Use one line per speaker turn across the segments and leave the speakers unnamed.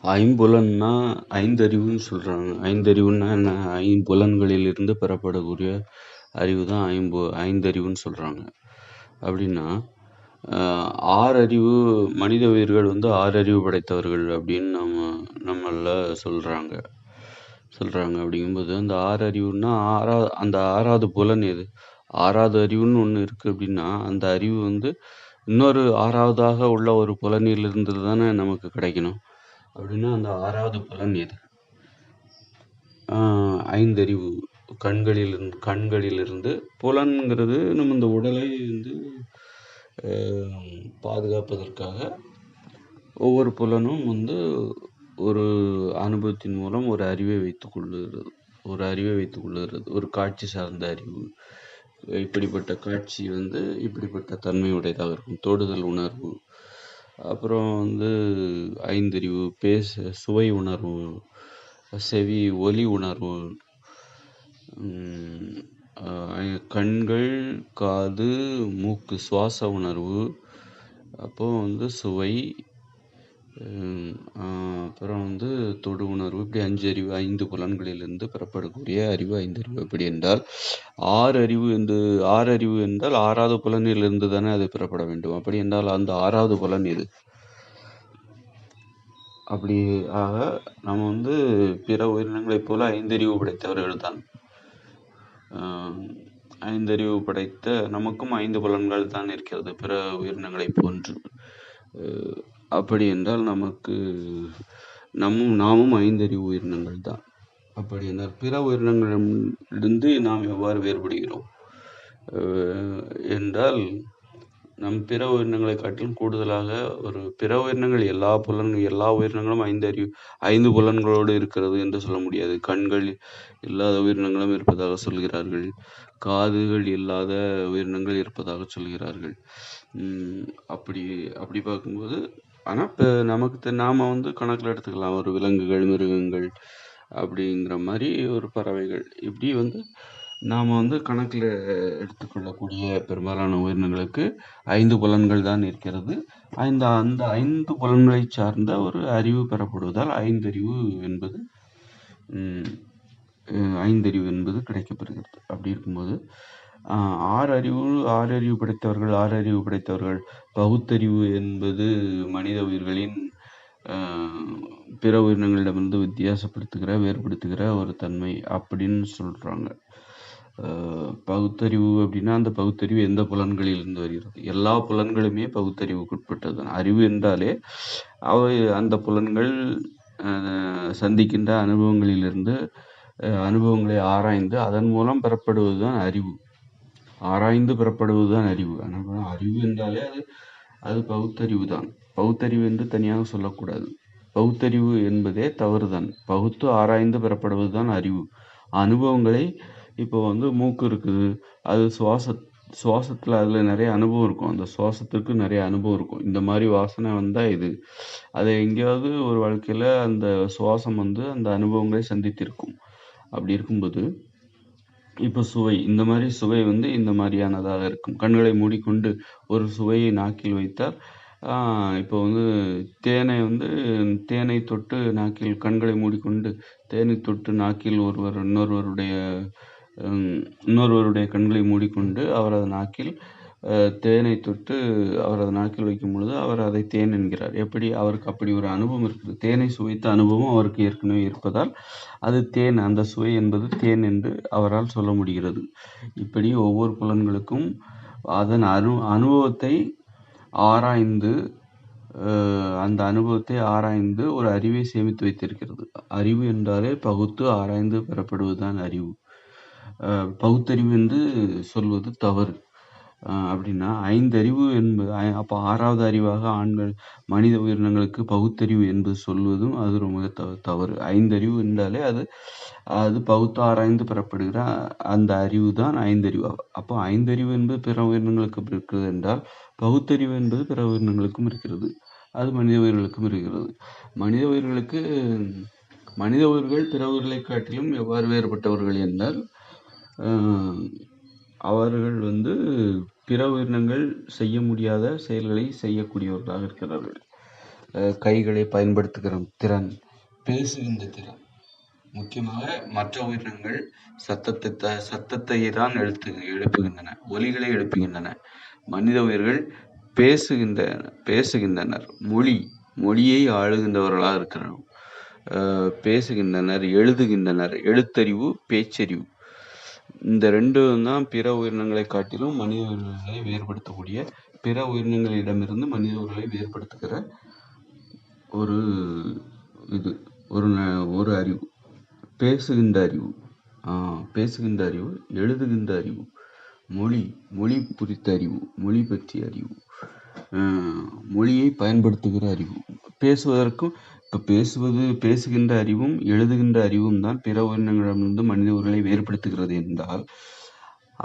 ஐம்புலன்னா ஐந்தறிவுன்னு சொல்கிறாங்க. ஐந்தறிவுன்னா என்ன? ஐம்புலன்களிலிருந்து பெறப்படக்கூடிய அறிவு தான் ஐந்தறிவுன்னு சொல்கிறாங்க. அப்படின்னா ஆறறிவு மனித உயிர்கள் வந்து ஆறறிவு படைத்தவர்கள் அப்படின்னு நம்மள சொல்கிறாங்க. அப்படிங்கும்போது அந்த ஆறறிவுன்னா அந்த ஆறாவது புலன் எது? ஆறாவது அறிவுன்னு ஒன்று இருக்குது அப்படின்னா அந்த அறிவு வந்து இன்னொரு ஆறாவதாக உள்ள ஒரு புலனிலிருந்து தானே நமக்கு கிடைக்கணும். அப்படின்னா அந்த ஆறாவது புலன் எது? ஐந்தறிவு. கண்களிலிருந்து புலன்கிறது நம்ம இந்த உடலை வந்து பாதுகாப்பதற்காக ஒவ்வொரு புலனும் வந்து ஒரு அனுபவத்தின் மூலம் ஒரு அறிவை வைத்துக் கொள்ளுகிறது. ஒரு காட்சி சார்ந்த அறிவு. இப்படிப்பட்ட காட்சி வந்து இப்படிப்பட்ட தன்மை உடையதாக இருக்கும். தொடுதல் உணர்வு, அப்புறம் வந்து ஐந்தறிவு, சுவை உணர்வு, செவி ஒலி உணர்வு, கண்கள், காது, மூக்கு சுவாச உணர்வு, அப்போ வந்து சுவை, அப்புறம் வந்து தொடு உணர்வு, இப்படி ஐந்து புலன்களிலிருந்து பெறப்படக்கூடிய அறிவு ஐந்தறிவு. எப்படி என்றால் ஆறறிவு என்றால் ஆறாவது புலனிலிருந்து தானே அது பெறப்பட வேண்டும். அப்படி என்றால் அந்த ஆறாவது புலன் எது? அப்படி ஆக நம்ம வந்து பிற உயிரினங்களைப் போல ஐந்தறிவு படைத்தவர்கள் தான். ஐந்தறிவு படைத்த நமக்கும் 5 புலன்கள் தான் இருக்கிறது பிற உயிரினங்களைப் போன்று. அப்படி என்றால் நாமும் ஐந்தறிவு உயிரினங்கள் தான். அப்படி என்றால் பிற உயிரினங்களிலிருந்து நாம் எவ்வாறு வேறுபடுகிறோம் என்றால் நம் பிற உயிரினங்களை காட்டிலும் கூடுதலாக பிற உயிரினங்கள் எல்லா உயிரினங்களும் ஐந்து புலன்களோடு இருக்கிறது என்று சொல்ல முடியாது. கண்கள் இல்லாத உயிரினங்களும் இருப்பதாக சொல்கிறார்கள். காதுகள் இல்லாத உயிரினங்கள் இருப்பதாக சொல்கிறார்கள். அப்படி பார்க்கும்போது ஆனால் இப்போ நாம வந்து கணக்கில் எடுத்துக்கலாம். ஒரு விலங்குகள், மிருகங்கள் அப்படிங்கிற மாதிரி ஒரு பறவைகள், இப்படி வந்து நாம் வந்து கணக்கில் எடுத்துக்கொள்ளக்கூடிய பெரும்பாலான உயிரினங்களுக்கு 5 புலன்கள் தான் இருக்கிறது. அந்த 5 புலன்களை சார்ந்த ஒரு அறிவு பெறப்படுவதால் ஐந்தறிவு என்பது கிடைக்கப்பெறுகிறது. அப்படி இருக்கும்போது ஆறறிவு படைத்தவர்கள் பகுத்தறிவு என்பது மனித உயிர்களின் பிற உயிரினங்களிடமிருந்து வேறுபடுத்துகிற ஒரு தன்மை அப்படின்னு சொல்றாங்க. பகுத்தறிவு அப்படின்னா அந்த பகுத்தறிவு எந்த புலன்களிலிருந்து வருகிறது? எல்லா புலன்களுமே பகுத்தறிவுக்குட்பட்டதுதான். அறிவு என்றாலே அந்த புலன்கள் சந்திக்கின்ற அனுபவங்களை ஆராய்ந்து அதன் மூலம் பெறப்படுவதுதான் அறிவு. அறிவு என்றாலே அது பகுத்தறிவு தான். பகுத்தறிவு என்று தனியாக சொல்லக்கூடாது. பகுத்தறிவு என்பதே தவறுதான். பகுத்து ஆராய்ந்து பெறப்படுவதுதான் அறிவு. அனுபவங்களை இப்போ வந்து மூக்கு இருக்குது, அது சுவாசத்தில் அதில் நிறைய அனுபவம் இருக்கும். அந்த சுவாசத்துக்கு நிறைய அனுபவம் இருக்கும். இந்த மாதிரி வாசனை வந்தால் இது அதை எங்கேயாவது ஒரு வாழ்க்கையில் அந்த சுவாசம் வந்து அந்த அனுபவங்களை சந்தித்திருக்கும். அப்படி இருக்கும்போது இப்போ இந்த மாதிரி சுவை வந்து இந்த மாதிரியானதாக இருக்கும். கண்களை மூடிக்கொண்டு ஒரு சுவையை நாக்கில் வைத்தால் இப்போ வந்து தேனை தொட்டு நாக்கில் கண்களை மூடிக்கொண்டு தேனை தொட்டு நாக்கில் இன்னொருவருடைய கண்களை மூடிக்கொண்டு அவரது நாக்கில் தேனை தொட்டு அவரது நாக்கில் வைக்கும் பொழுது அவர் அதை தேன் என்கிறார். எப்படி? அவருக்கு அப்படி ஒரு அனுபவம் இருக்குது. தேனை சுவைத்த அனுபவம் அவருக்கு ஏற்கனவே இருப்பதால் அது தேன், அந்த சுவை என்பது தேன் என்று அவரால் சொல்ல முடிகிறது. இப்படி ஒவ்வொரு புலன்களுக்கும் அதன் அனுபவத்தை ஆராய்ந்து ஒரு அறிவை சேமித்து வைத்திருக்கிறது. அறிவு என்றாலே பகுத்து ஆராய்ந்து பெறப்படுவதுதான் அறிவு. பகுத்தறிவு என்று சொல்வது தவறு. அப்படின்னா ஐந்தறிவு என்பது அப்போ ஆறாவது அறிவாக மனித உயிரினங்களுக்கு பகுத்தறிவு என்பது சொல்வதும் அது ரொம்ப தவறு. ஐந்தறிவு என்றாலே அது பகுத்து ஆராய்ந்து பெறப்படுகிற அந்த அறிவு தான் ஐந்தறிவு. அப்போ ஐந்தறிவு என்பது பிற உயிரினங்களுக்கு இருக்கிறது என்றால் பகுத்தறிவு என்பது பிற உயிரினங்களுக்கும் இருக்கிறது. அது மனித உயிர்களுக்கும் இருக்கிறது. மனித உயிர்கள் பிற உயிர்களை காட்டிலும் எவ்வாறு வேறுபட்டவர்கள் என்றால் அவர்கள் வந்து பிற உயிரினங்கள் செய்ய முடியாத செயல்களை செய்யக்கூடியவர்களாக இருக்கிறார்கள். கைகளை பயன்படுத்துகிற திறன், பேசுகின்ற திறன். முக்கியமாக மற்ற உயிரினங்கள் சத்தத்தை தான் எழுப்புகின்றன, ஒலிகளை எழுப்புகின்றன. மனித உயிர்கள் பேசுகின்றனர். மொழியை ஆளுகின்றவர்களாக இருக்கிறார்கள். பேசுகின்றனர், எழுதுகின்றனர். எழுத்தறிவு, பேச்சறிவு, இந்த ரெண்டும் தான் பிற உயிரினங்களை காட்டிலும் மனித உயிரினங்களை வேறுபடுத்தக்கூடிய, பிற உயிரினங்களிடமிருந்து மனித உயிர்களை வேறுபடுத்துகிற ஒரு இது ஒரு அறிவு. பேசுகின்ற அறிவு, எழுதுகின்ற அறிவு, மொழி குறித்த அறிவு, மொழி பற்றிய அறிவு, மொழியை பயன்படுத்துகிற அறிவு. பேசுகின்ற அறிவும் எழுதுகின்ற அறிவும் தான் பிற உயிரினங்களிடமிருந்து மனித உயிர்களை வேறுபடுத்துகிறது என்றால்,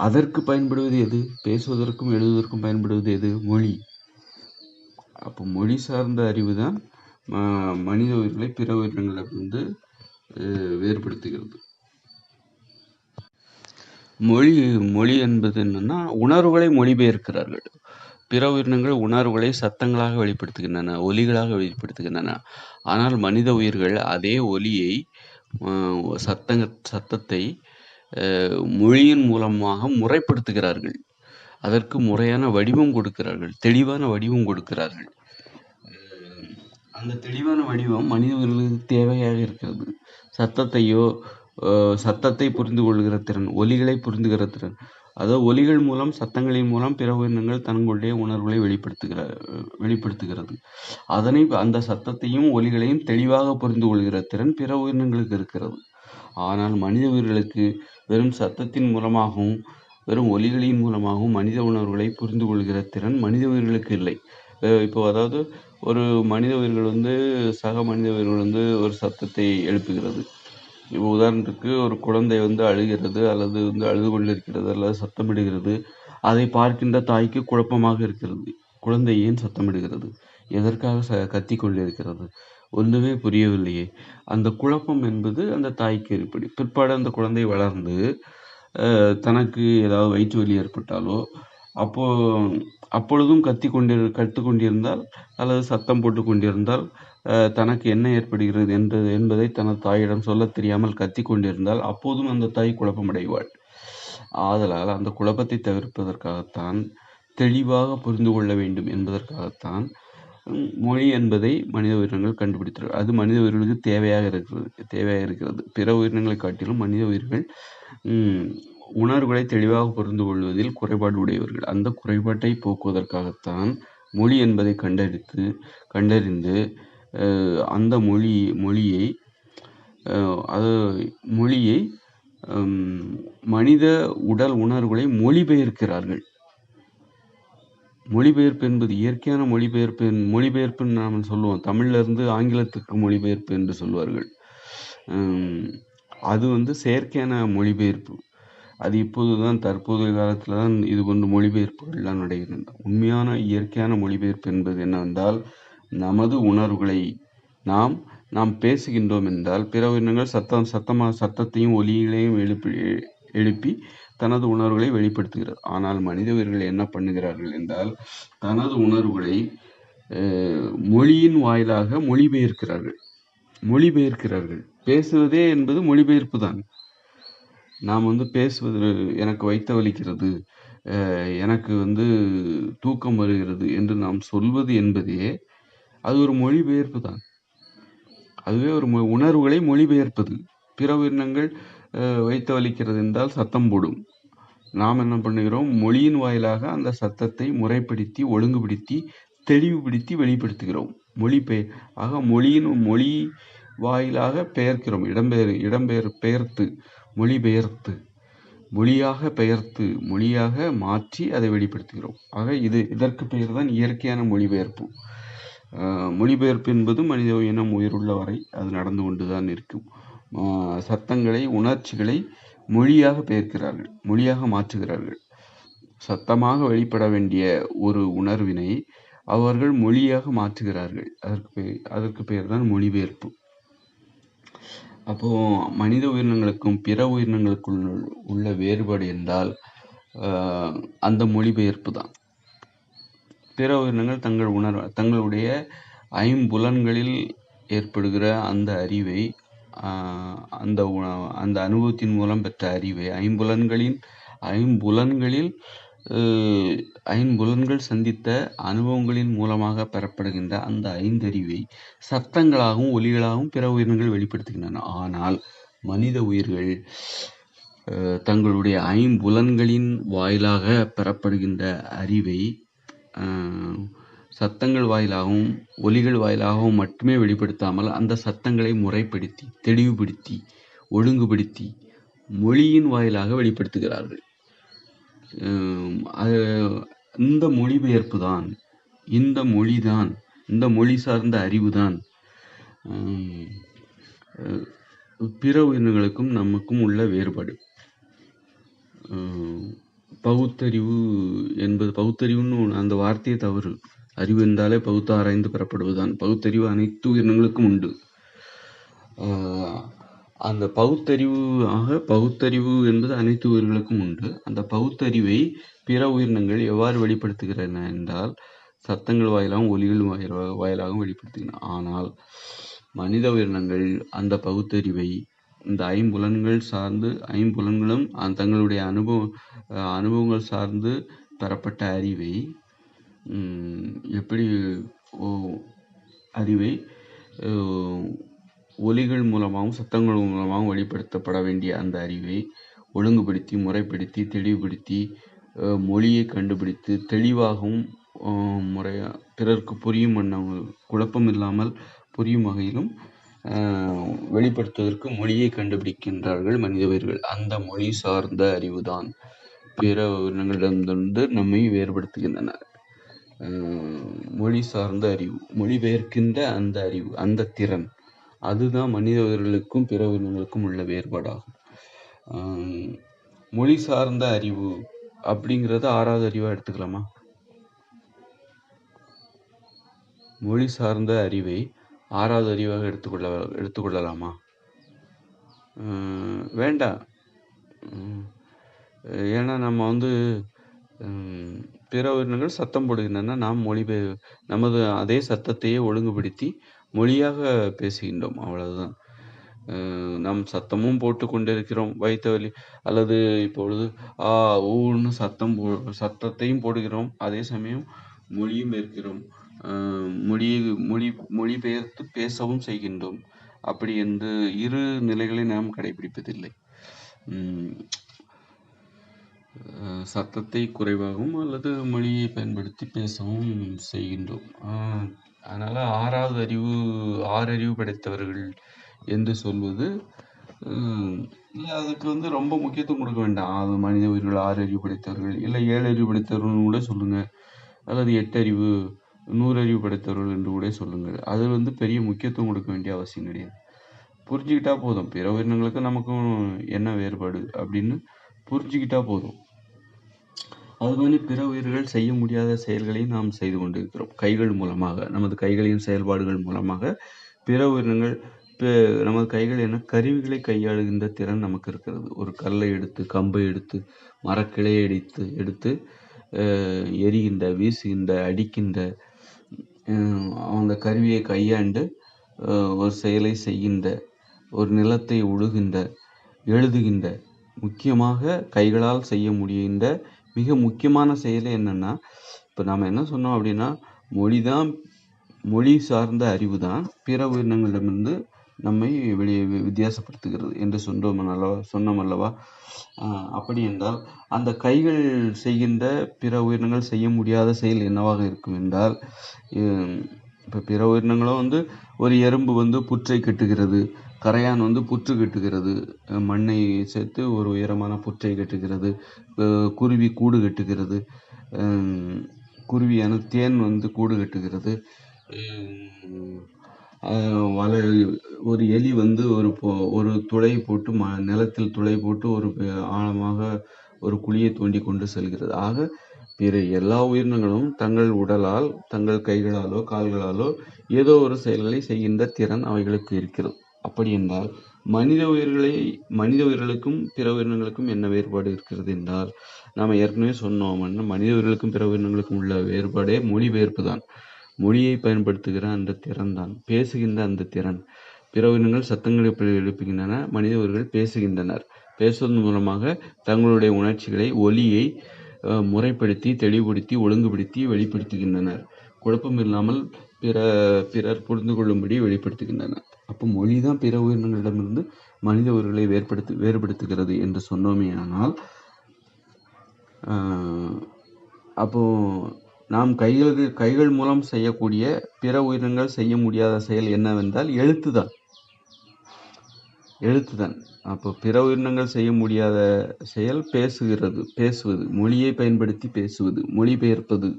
அதற்கு பயன்படுவது எது? பேசுவதற்கும் எழுதுவதற்கும் பயன்படுவது எது? மொழி. அப்போ மொழி சார்ந்த அறிவு தான் மனித உயிர்களை பிற உயிரினங்களிடமிருந்து வேறுபடுத்துகிறது. மொழி என்பது என்னன்னா, உணர்வுகளை மொழிபெயர்க்கிறார்கள். பிற உயிரினங்கள் உணர்வுகளை சத்தங்களாக வெளிப்படுத்துகின்றன, ஒலிகளாக வெளிப்படுத்துகின்றன. ஆனால் மனித உயிர்கள் அதே ஒலியை, சத்தத்தை மொழியின் மூலமாக முறைப்படுத்துகிறார்கள். அதற்கு முறையான வடிவம் கொடுக்கிறார்கள், தெளிவான வடிவம் கொடுக்கிறார்கள். அந்த தெளிவான வடிவம் மனித உயிர்களுக்கு தேவையாக இருக்கிறது. சத்தத்தை புரிந்து கொள்கிற திறன், ஒலிகளை புரிந்துகிற திறன், அதாவது ஒலிகள் மூலம், சத்தங்களின் மூலம் பிற உயிரினங்கள் தங்களுடைய உணர்வுகளை வெளிப்படுத்துகிறது. அந்த சத்தத்தையும் ஒலிகளையும் தெளிவாக புரிந்து கொள்கிற திறன் பிற உயிரினங்களுக்கு இருக்கிறது. ஆனால் மனித உயிர்களுக்கு வெறும் சத்தத்தின் மூலமாகவும் வெறும் ஒலிகளின் மூலமாகவும் மனித உணர்வுகளை புரிந்து கொள்கிற திறன் மனித உயிர்களுக்கு இல்லை. இப்போ அதாவது ஒரு மனித உயிர்கள் சக மனித உயிர்கள் ஒரு சத்தத்தை எழுப்புகிறது. இப்போ உதாரணத்துக்கு ஒரு குழந்தை அழுகிறது, அல்லது அழுது கொண்டிருக்கிறது, அல்லது சத்தமிடுகிறது. அதை பார்க்கின்ற தாய்க்கு குழப்பமாக இருக்கிறது. குழந்தை ஏன் சத்தமிடுகிறது? எதற்காக கத்தி கொண்டிருக்கிறது? ஒன்றுமே புரியவில்லையே. அந்த குழப்பம் என்பது அந்த தாய்க்கு ஏற்படும். பிற்பாடு அந்த குழந்தை வளர்ந்து தனக்கு ஏதாவது வயிற்று வலி ஏற்பட்டாலோ அப்பொழுதும் கத்து கொண்டிருந்தால் அல்லது சத்தம் போட்டு கொண்டிருந்தால் தனக்கு என்ன ஏற்படுகிறது என்பதை தனது தாயிடம் சொல்ல தெரியாமல் கத்தி கொண்டிருந்தால் அப்போதும் அந்த தாய் குழப்பமடைவாள். ஆதலால் அந்த குழப்பத்தை தவிர்ப்பதற்காகத்தான், தெளிவாக புரிந்து கொள்ள வேண்டும் என்பதற்காகத்தான் மொழி என்பதை மனித உயிரினங்கள் கண்டுபிடித்தார்கள். அது மனித உயிர்களுக்கு தேவையாக இருக்கிறது. பிற உயிரினங்களை காட்டிலும் மனித உயிர்கள் உணர்வுகளை தெளிவாக புரிந்து கொள்வதில் குறைபாடு உடையவர்கள். அந்த குறைபாட்டை போக்குவதற்காகத்தான் மொழி என்பதை கண்டறிந்து அந்த மொழியை மனித உடல் உணர்வுகளை மொழிபெயர்க்கிறார்கள். மொழிபெயர்ப்பு என்பது இயற்கையான மொழிபெயர்ப்புன்னு நாம் சொல்லுவோம். தமிழ்ல இருந்து ஆங்கிலத்துக்கு மொழிபெயர்ப்பு என்று சொல்வார்கள். அது செயற்கையான மொழிபெயர்ப்பு. அது தற்போதைய காலத்துல தான் இது போன்ற மொழிபெயர்ப்புகள்லாம் நடைகின்றன. உண்மையான இயற்கையான மொழிபெயர்ப்பு என்பது என்னவென்றால், நமது உணர்வுகளை நாம் பேசுகின்றோம் என்றால் பிற உயிரினங்கள் சத்தத்தையும் ஒலிகளையும் எழுப்பி தனது உணர்வுகளை வெளிப்படுத்துகிறது. ஆனால் மனித உயிர்கள் என்ன பண்ணுகிறார்கள் என்றால், தனது உணர்வுகளை மொழியின் வாயிலாக மொழிபெயர்க்கிறார்கள். பேசுவதே என்பது மொழிபெயர்ப்பு தான். நாம் பேசுவது, எனக்கு வயிற்று வலிக்கிறது, எனக்கு தூக்கம் வருகிறது என்று நாம் சொல்வது என்பதே அது ஒரு மொழிபெயர்ப்பு தான். அதுவே ஒரு உணர்வுகளை மொழிபெயர்ப்பது. பிற உயிரினங்கள் வயிற்று வலிக்கிறது என்றால் சத்தம் போடும். நாம் என்ன பண்ணுகிறோம்? மொழியின் வாயிலாக அந்த சத்தத்தை முறைப்படுத்தி, ஒழுங்குபடுத்தி, தெளிவுபடுத்தி வெளிப்படுத்துகிறோம். மொழி வாயிலாக பெயர்க்கிறோம். மொழியாக மாற்றி அதை வெளிப்படுத்துகிறோம். ஆக இதற்கு பெயர் தான் இயற்கையான மொழிபெயர்ப்பு. மொழிபெயர்ப்பு என்பது மனித இனம் உயிருள்ள வரை அது நடந்து கொண்டுதான் இருக்கும். சத்தங்களை, உணர்ச்சிகளை மொழியாக பெயர்க்கிறார்கள், மொழியாக மாற்றுகிறார்கள். சத்தமாக வெளிப்பட வேண்டிய ஒரு உணர்வினை அவர்கள் மொழியாக மாற்றுகிறார்கள். அதற்கு பெயர் தான் மொழிபெயர்ப்பு. அப்போ மனித உயிரினங்களுக்கும் பிற உயிரினங்களுக்குள் உள்ள வேறுபாடு என்றால் அந்த மொழிபெயர்ப்பு தான். பிற உயிரினங்கள் தங்களுடைய ஐம்புலன்களில் ஏற்படுகிற அந்த அறிவை அந்த அந்த அனுபவத்தின் மூலம் பெற்ற அறிவை ஐம்புலன்களில் ஐம்புலன்கள் சந்தித்த அனுபவங்களின் மூலமாக பெறப்படுகின்ற அந்த ஐந்தறிவை சத்தங்களாகவும் ஒலிகளாகவும் பிற உயிரினங்கள் வெளிப்படுத்துகின்றன. ஆனால் மனித உயிர்கள் தங்களுடைய ஐம்புலன்களின் வாயிலாக பெறப்படுகின்ற அறிவை சத்தங்கள் வாயிலாகவும் ஒலிகள் வாயிலாகவும் மட்டுமே வெளிப்படுத்தாமல் அந்த சத்தங்களை முறைப்படுத்தி தெளிவுபடுத்தி ஒழுங்குபடுத்தி மொழியின் வாயிலாக வெளிப்படுத்துகிறார்கள். இந்த மொழிபெயர்ப்பு தான், இந்த மொழிதான், இந்த மொழி சார்ந்த அறிவுதான் பிற உயிரினங்களுக்கும் நமக்கும் உள்ள வேறுபாடு. பகுத்தறிவு என்பது பகுத்தறிவுன்னு அந்த வார்த்தையே தவறு. அறிவு என்றாலே பகுத்து ஆராய்ந்து பெறப்படுவதுதான். பகுத்தறிவு அனைத்து உயிரினங்களுக்கும் உண்டு. அந்த பகுத்தறிவு என்பது அனைத்து உயிர்களுக்கும் உண்டு. அந்த பகுத்தறிவை பிற உயிரினங்கள் எவ்வாறு வெளிப்படுத்துகின்றன என்றால் சத்தங்கள் வாயிலாகவும் ஒலிகள் வாயிலாகவும் வெளிப்படுத்துகின்றன. ஆனால் மனித உயிரினங்கள் அந்த பகுத்தறிவை இந்த ஐம்புலன்களும் தங்களுடைய அனுபவங்கள் சார்ந்து பெறப்பட்ட அறிவை ஒலிகள் மூலமாகவும் சத்தங்கள் மூலமாகவும் வெளிப்படுத்தப்பட வேண்டிய அந்த அறிவை ஒழுங்குபடுத்தி முறைப்படுத்தி தெளிவுபடுத்தி மொழியை கண்டுபிடித்து தெளிவாகவும் பிறருக்கு புரியும் குழப்பம் இல்லாமல் புரியும் வகையிலும் வெளிப்படுத்துவதற்கு மொழியை கண்டுபிடிக்கின்றார்கள் மனிதவர்கள். அந்த மொழி சார்ந்த அறிவுதான் பிற உயிரினங்களிடமிருந்து நம்மை வேறுபடுத்துகின்றன. மொழி சார்ந்த அறிவு, மொழிபெயர்க்கின்ற அந்த அறிவு, அந்த திறன், அதுதான் மனித உயிர்களுக்கும் பிற உயிரினங்களுக்கும் உள்ள வேறுபாடாகும். மொழி சார்ந்த அறிவு அப்படிங்கிறத 6வது அறிவா எடுத்துக்கலாமா? மொழி சார்ந்த அறிவை 6வது அறிவாக எடுத்துக்கொள்ளலாமா? வேண்டாம். ஏன்னா நம்ம பிற உயிரினங்கள் சத்தம் போடுகின்றன, நாம் நமது அதே சத்தத்தையே ஒழுங்குபடுத்தி மொழியாக பேசுகின்றோம், அவ்வளவுதான். நாம் சத்தமும் போட்டு கொண்டிருக்கிறோம், வயிற்று வலி அல்லது இப்பொழுது ஊன்னு சத்தத்தையும் போடுகிறோம், அதே சமயம் மொழியும் ஏற்கிறோம், மொழிபெயர்த்து பேசவும் செய்கின்றோம். அப்படி என்று இரு நிலைகளை நாம் கடைபிடிப்பதில்லை. சத்தத்தை குறைவாகவும் அல்லது மொழியை பயன்படுத்தி பேசவும் செய்கின்றோம். அதனால 6வது அறிவு 6 அறிவு படைத்தவர்கள் என்று சொல்வது அதுக்கு ரொம்ப முக்கியத்துவம் கொடுக்க வேண்டாம். அது மனித உயிர்கள் 6 அறிவு படைத்தவர்கள் இல்லை 7 அறிவு படைத்தவர்கள் கூட சொல்லுங்க, அல்லது 8 அறிவு 100 அறிவு படைத்தவர்கள் என்று கூட சொல்லுங்கள். அது பெரிய முக்கியத்துவம் கொடுக்க வேண்டிய அவசியம் கிடையாது. புரிஞ்சுக்கிட்டா போதும், பிற உயிரினங்களுக்கு நமக்கும் என்ன வேறுபாடு அப்படின்னு புரிஞ்சுக்கிட்டா போதும். அதுமாதிரி பிற உயிர்கள் செய்ய முடியாத செயல்களை நாம் செய்து கொண்டிருக்கிறோம். கைகள் மூலமாக, நமது கைகளின் செயல்பாடுகள் மூலமாக பிற உயிரினங்கள் நமது கைகள் கருவிகளை கையாளுகின்ற திறன் நமக்கு இருக்கிறது. ஒரு கல்லை எடுத்து, கம்பை எடுத்து, மரக்கிளையை எடுத்து எரிகின்ற, வீசுகின்ற, அடிக்கின்ற, அந்த கருவியை கையாண்டு ஒரு செயலை செய்கின்ற, ஒரு நிலத்தை உழுகின்ற, எழுதுகின்ற, முக்கியமாக கைகளால் செய்ய முடிகின்ற மிக முக்கியமான செயல் என்னன்னா, இப்போ நாம் என்ன சொன்னோம் அப்படின்னா, மொழி சார்ந்த அறிவு தான் பிற உயிரினங்களிடமிருந்து நம்மை வித்தியாசப்படுத்துகிறது என்று சொன்னோம் அல்லவா? அப்படி என்றால் அந்த கைகள் செய்கின்ற பிற உயிரினங்கள் செய்ய முடியாத செயல் என்னவாக இருக்கும் என்றால், இப்போ பிற உயிரினங்களும் ஒரு எறும்பு புற்றை கட்டுகிறது, கரையான் புற்று கட்டுகிறது, மண்ணை சேர்த்து ஒரு உயரமான புற்றை கட்டுகிறது, குருவி கூடு கட்டுகிறது, குருவியான தேன் கூடு கட்டுகிறது, ஒரு எலி ஒரு துளை போட்டு நிலத்தில் துளை போட்டு ஒரு ஆழமாக ஒரு குழியை தோண்டி கொண்டு செல்கிறது. ஆக பிற எல்லா உயிரினங்களும் தங்கள் உடலால், தங்கள் கைகளாலோ கால்களாலோ ஏதோ ஒரு செயல்களை செய்கின்ற திறன் அவைகளுக்கு இருக்கிறது. அப்படி என்றால் மனித உயிர்களுக்கும் பிற உயிரினங்களுக்கும் என்ன வேறுபாடு இருக்கிறது என்றால், நாம் ஏற்கனவே சொன்னோம், மனித உயிர்களுக்கும் பிற உயிரினங்களுக்கும் உள்ள வேறுபாடே மொழிபெயர்ப்பு தான். மொழியை பயன்படுத்துகிற அந்த திறன்தான், பேசுகின்ற அந்த திறன். பிற உயிரினங்கள் சத்தங்களை எழுப்புகின்றன, மனிதர்கள் பேசுகின்றனர். பேசுவதன் மூலமாக தங்களுடைய உணர்ச்சிகளை, ஒலியை முறைப்படுத்தி, தெளிவுபடுத்தி, ஒழுங்குபடுத்தி வெளிப்படுத்துகின்றனர். குழப்பம் இல்லாமல் பிறர் புரிந்து கொள்ளும்படி வெளிப்படுத்துகின்றனர். அப்போ மொழிதான் பிற உயிரினங்களிடமிருந்து மனித உயிர்களை வேறுபடுத்துகிறது என்று சொன்னோமே. ஆனால் அப்போ நாம் கைகள் மூலம் செய்யக்கூடிய பிற உயிரினங்கள் செய்ய முடியாத செயல் என்னவென்றால் எழுத்துதான். அப்போ பிற உயிரினங்கள் செய்ய முடியாத செயல் பேசுவது, மொழியை பயன்படுத்தி பேசுவது, மொழிபெயர்ப்பது.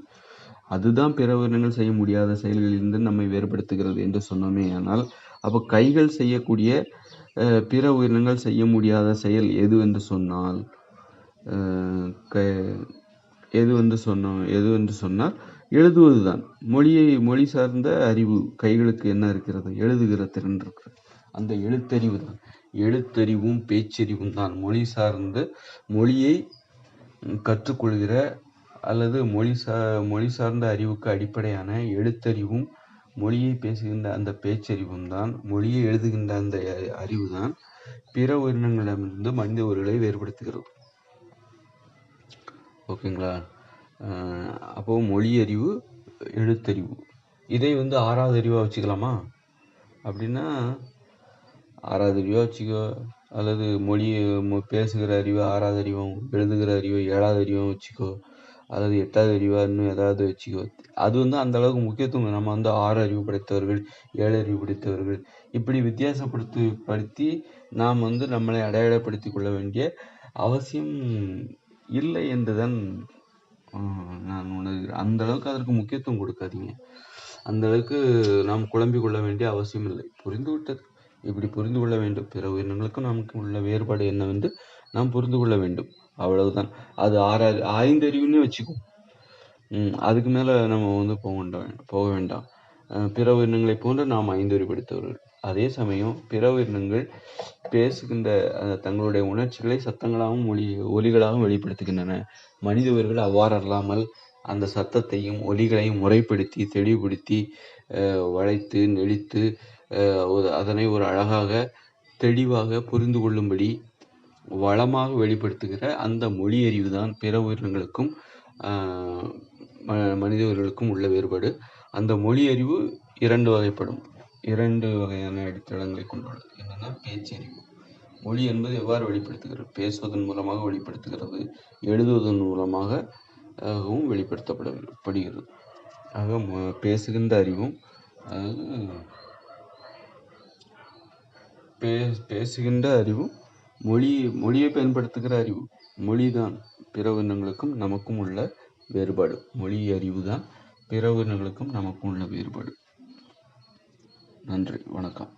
அதுதான் பிற உயிரினங்கள் செய்ய முடியாத செயல்களிலிருந்து நம்மை வேறுபடுத்துகிறது என்று சொன்னோமே. ஆனால் அப்போ கைகள் செய்யக்கூடிய பிற உயிரினங்கள் செய்ய முடியாத செயல் எது என்று சொன்னால் எழுதுவதுதான். மொழி சார்ந்த அறிவு கைகளுக்கு என்ன இருக்கிறது? எழுதுகிற திறன் இருக்கிறது. அந்த எழுத்தறிவு தான். எழுத்தறிவும் பேச்சறிவும் தான் மொழி மொழியை கற்றுக்கொள்கிற அல்லது மொழி சார்ந்த அறிவுக்கு அடிப்படையான எழுத்தறிவும், மொழியை பேசுகின்ற அந்த பேச்சறிவும் தான், மொழியை எழுதுகின்ற அந்த அறிவு தான் பிற உயிரினங்களிடமிருந்து மனித உயிர்களை வேறுபடுத்துகிறது. ஓகேங்களா? அப்போ மொழி அறிவு, எழுத்தறிவு, இதை 6வது அறிவாக வச்சுக்கலாமா? அப்படின்னா 6வது அறிவாக வச்சுக்கோ, அல்லது பேசுகிற அறிவு 6வது அறிவும், எழுதுகிற அறிவு 7வது அறிவும் வச்சுக்கோ, அல்லது 8வது அறிவா இன்னும் ஏதாவது வச்சுக்கோ. அது அந்த அளவுக்கு முக்கியத்துவம். நம்ம 6 அறிவு படைத்தவர்கள், 7 அறிவு படைத்தவர்கள், இப்படி வித்தியாசப்படுத்தி நாம் நம்மளை அடையாளப்படுத்திக் கொள்ள வேண்டிய அவசியம் இல்லை என்றுதான் நான் உணர்கிறேன். அந்த அளவுக்கு அதற்கு முக்கியத்துவம் கொடுக்காதீங்க. அந்த அளவுக்கு நாம் குழம்பிக் கொள்ள வேண்டிய அவசியம் இல்லை. புரிந்துவிட்டது. இப்படி புரிந்து கொள்ள வேண்டும். பிற உயிரினங்களுக்கும் நமக்கு உள்ள வேறுபாடு என்னவென்று நாம் புரிந்து கொள்ள வேண்டும். அவ்வளவுதான். அது 5 அறிவுன்னே வச்சுக்கும். அதுக்கு மேல நம்ம போக வேண்டாம். பிற உயிரினங்களை போன்று நாம் 5 அறிவு படைத்தவர்கள். அதே சமயம் பிற உயிரினங்கள் பேசுகின்ற தங்களுடைய உணர்ச்சிகளை சத்தங்களாகவும் ஒலிகளாகவும் வெளிப்படுத்துகின்றன. மனித உயிர்கள் அவ்வாறு அல்லாமல் அந்த சத்தத்தையும் ஒலிகளையும் முறைப்படுத்தி, தெளிவுபடுத்தி, வளைத்து, நெளித்து, அதனை ஒரு அழகாக, தெளிவாக புரிந்து கொள்ளும்படி வளமாக வெளிப்படுத்துகிற அந்த மொழி அறிவு தான் பிற உயிரினங்களுக்கும் மனித உயிர்களுக்கும் உள்ள வேறுபாடு. அந்த மொழி அறிவு 2 வகைப்படும். 2 வகையான அடித்தளங்களை கொண்டுள்ளது. என்னன்னா, பேச்சறிவு. மொழி என்பது எவ்வாறு வெளிப்படுத்துகிறது? பேசுவதன் மூலமாக வெளிப்படுத்துகிறது, எழுதுவதன் மூலமாகவும் வெளிப்படுத்தப்படுகிறது. ஆக பேசுகின்ற அறிவும், பேசுகின்ற அறிவும், மொழியை பயன்படுத்துகிற அறிவு, மொழிதான் பிற உயிரினங்களுக்கும் நமக்கும் உள்ள வேறுபாடு. மொழி அறிவு தான் பிற உயிரினங்களுக்கும் நமக்கும் உள்ள வேறுபாடு. நன்றி, வணக்கம்.